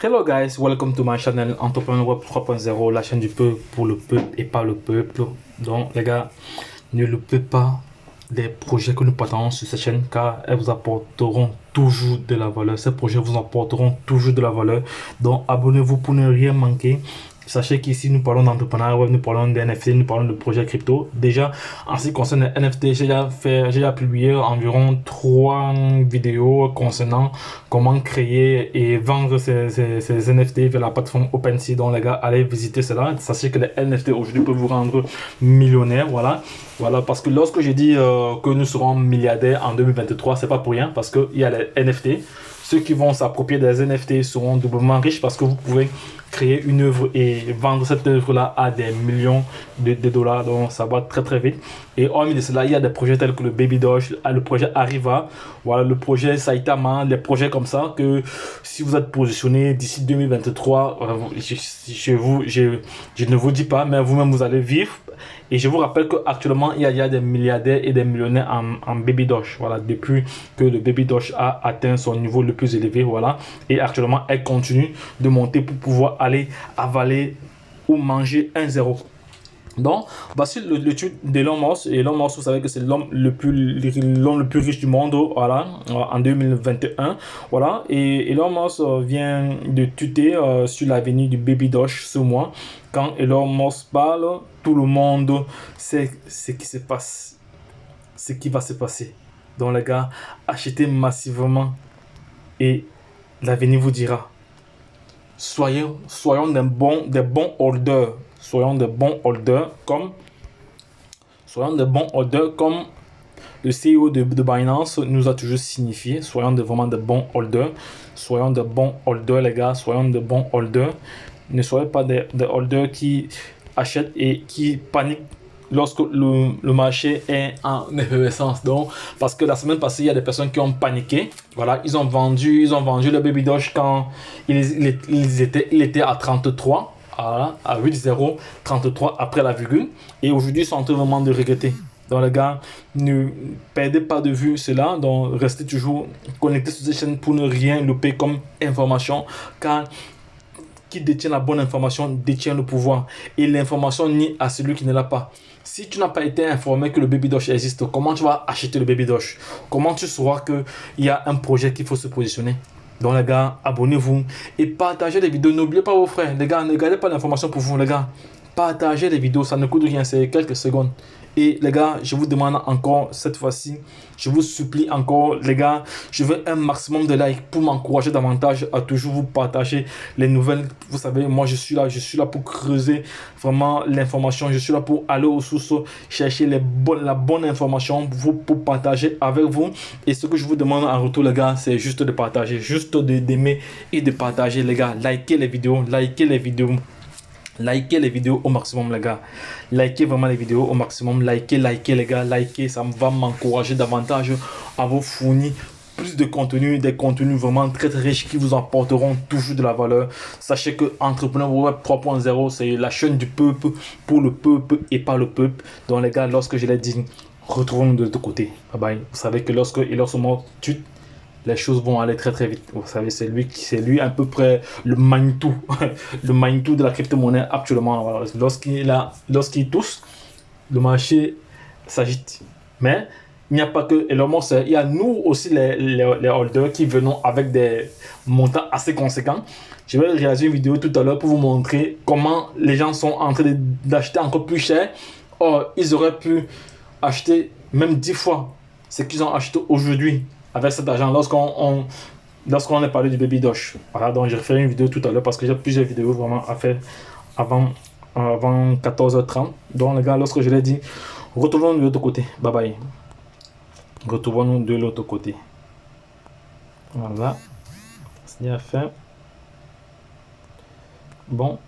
Hello guys, welcome to my channel Entrepreneur Web 3.0, la chaîne du peuple pour le peuple et pas le peuple. Donc les gars, ne loupez pas des projets que nous partagons sur cette chaîne car elles vous apporteront toujours de la valeur. Ces projets vous apporteront toujours de la valeur. Donc abonnez-vous pour ne rien manquer. Sachez qu'ici nous parlons d'entrepreneuriat web, nous parlons des NFT, nous parlons de projets crypto. Déjà, en ce qui concerne les NFT, j'ai déjà publié environ 3 vidéos concernant comment créer et vendre ces NFT via la plateforme OpenSea. Donc les gars, allez visiter cela. Sachez que les NFT aujourd'hui peuvent vous rendre millionnaire. Voilà, parce que lorsque j'ai dit que nous serons milliardaires en 2023, c'est pas pour rien parce qu'il y a les NFT. Ceux qui vont s'approprier des NFT seront doublement riches parce que vous pouvez créer une œuvre et vendre cette œuvre-là à des millions de dollars. Donc ça va très très vite. Et hormis de cela, il y a des projets tels que le Baby Doge, le projet Arriva, voilà, le projet Saitama, des projets comme ça que si vous êtes positionné d'ici 2023, je ne vous dis pas, mais vous-même vous allez vivre. Et je vous rappelle qu'actuellement, il y a des milliardaires et des millionnaires en Baby Doge. Voilà, depuis que le Baby Doge a atteint son niveau le plus élevé. Voilà. Et actuellement, elle continue de monter pour pouvoir aller avaler ou manger 1-0. Donc, voici le tweet d'Elon Musk. Elon Musk, vous savez que c'est l'homme le plus riche du monde, voilà, en 2021. Voilà, et Elon Musk vient de tweeter sur l'avenue du Baby Doge ce mois. Quand Elon Musk parle, tout le monde sait ce qui se passe, ce qui va se passer. Donc, les gars, achetez massivement et l'avenir vous dira. Soyons des bons holders. Soyons des bons holders comme le CEO de Binance nous a toujours signifié. Soyons vraiment des bons holders. Soyons des bons holders, les gars. Soyons des bons holders. Ne soyez pas des holders qui achètent et qui paniquent lorsque le marché est en effervescence. Donc, parce que la semaine passée, il y a des personnes qui ont paniqué. Voilà, ils ont vendu le Baby Doge quand il était à 33. À 8,0, 33 après la virgule. Et aujourd'hui, ils sont en train vraiment de regretter. Donc les gars, ne perdez pas de vue cela. Donc restez toujours connectés sur cette chaîne pour ne rien louper comme information. Car qui détient la bonne information détient le pouvoir. Et l'information nie à celui qui ne l'a pas. Si tu n'as pas été informé que le Baby Doge existe, comment tu vas acheter le Baby Doge? Comment tu sauras qu'il y a un projet qu'il faut se positionner? Donc les gars, abonnez-vous et partagez les vidéos. N'oubliez pas vos frères. Les gars, ne gardez pas l'information pour vous, les gars. Partagez les vidéos, ça ne coûte rien, c'est quelques secondes. Et les gars, je vous demande encore cette fois-ci, je vous supplie encore, les gars, je veux un maximum de likes pour m'encourager davantage à toujours vous partager les nouvelles. Vous savez, moi je suis là pour creuser vraiment l'information. Je suis là pour aller aux sources, chercher la bonne information pour partager avec vous. Et ce que je vous demande en retour, les gars, c'est juste de partager, juste d'aimer et de partager, les gars. Likez les vidéos, likez les vidéos. Likez les vidéos au maximum, les gars. Likez vraiment les vidéos au maximum. Likez les gars. Likez, ça va m'encourager davantage à vous fournir plus de contenu, des contenus vraiment très très riches qui vous apporteront toujours de la valeur. Sachez que Entrepreneur Web 3.0, c'est la chaîne du peuple pour le peuple et pas le peuple. Donc les gars, lorsque je l'ai dit, retrouvons-nous de l'autre côté. Bye bye. Vous savez que lorsque tu les choses vont aller très très vite. Vous savez, c'est lui à peu près le Manitou, le Manitou de la crypto-monnaie actuellement. Voilà. Lorsqu'il tousse, le marché s'agite. Mais il n'y a pas que Elon Musk, il y a nous aussi les holders qui venons avec des montants assez conséquents. Je vais réaliser une vidéo tout à l'heure pour vous montrer comment les gens sont en train d'acheter encore plus cher. Or, ils auraient pu acheter même 10 fois ce qu'ils ont acheté aujourd'hui avec cet argent lorsqu'on a parlé du Baby Doge. Voilà, donc j'ai refait une vidéo tout à l'heure parce que j'ai plusieurs vidéos vraiment à faire avant 14h30. Donc les gars, lorsque je l'ai dit, retrouvons-nous de l'autre côté. Bye bye. Retrouvons-nous de l'autre côté. Voilà. C'est bien fait. Bon.